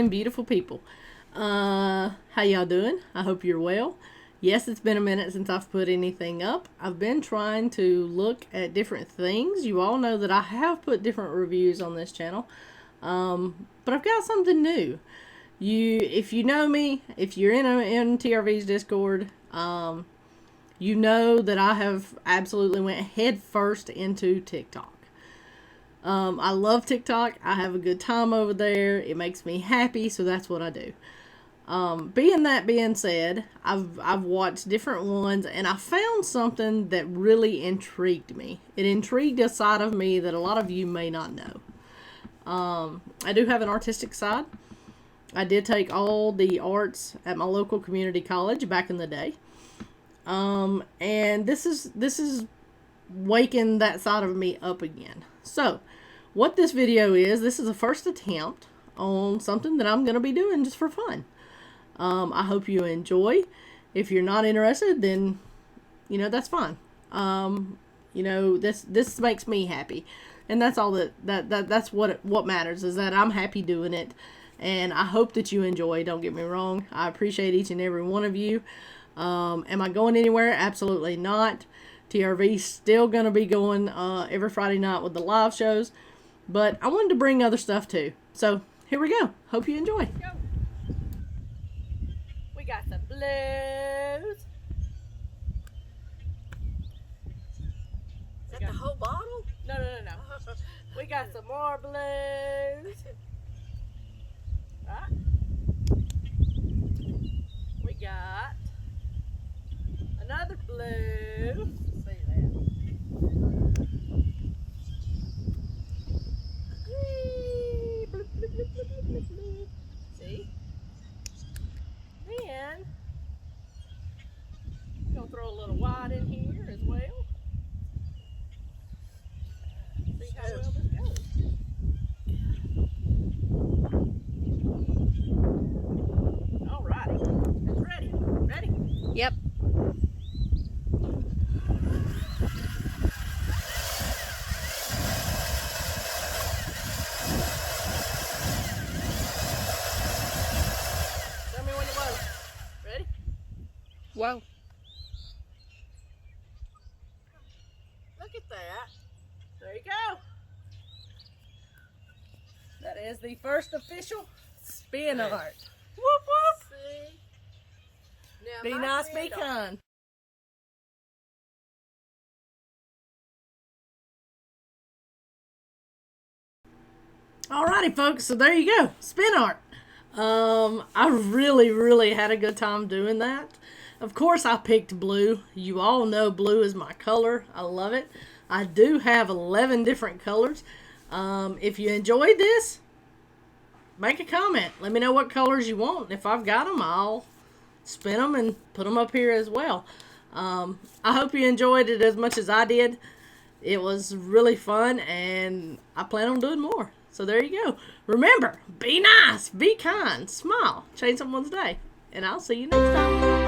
fine, beautiful people. How y'all doing? I hope you're well. Yes, it's been a minute since I've put anything up. I've been trying to look at different things. You all know that I have put different reviews on this channel. But I've got something new. If you know me, if you're in TRV's Discord, you know that I have absolutely went head first into TikTok. I love TikTok. I have a good time over there. It makes me happy, so that's what I do. Being said, I've watched different ones, and I found something that really intrigued me. It intrigued a side of me that a lot of you may not know. I do have an artistic side. I did take all the arts at my local community college back in the day. And this is waking that side of me up again. So, what this video is, this is the first attempt on something that I'm going to be doing just for fun. I hope you enjoy. If you're not interested, then, that's fine. This makes me happy. And that's all that's what matters, is that I'm happy doing it. And I hope that you enjoy. Don't get me wrong. I appreciate each and every one of you. Am I going anywhere? Absolutely not. TRV's still going to be going every Friday night with the live shows. But I wanted to bring other stuff too. So, here we go. Hope you enjoy. Go. We got some blues. Is that the whole bottle? No. We got some more blues. Right. We got another blue. See that? See? Then I'm gonna throw a little white in here as well. See how well this goes. Alrighty, it's ready. Ready? Yep. Tell me when it was. Ready? Whoa. Look at that. There you go. That is the first official spin art. Whoop whoop. See? Now, Be nice, be kind. Alrighty, folks. So there you go. Spin art. I really had a good time doing that. Of course, I picked blue. You all know blue is my color. I love it. I do have 11 different colors. If you enjoyed this, make a comment. Let me know what colors you want. If I've got them, I'll spin them and put them up here as well. I hope you enjoyed it as much as I did. It was really fun, and I plan on doing more. So there you go. Remember, be nice, be kind, smile, change someone's day. And I'll see you next time.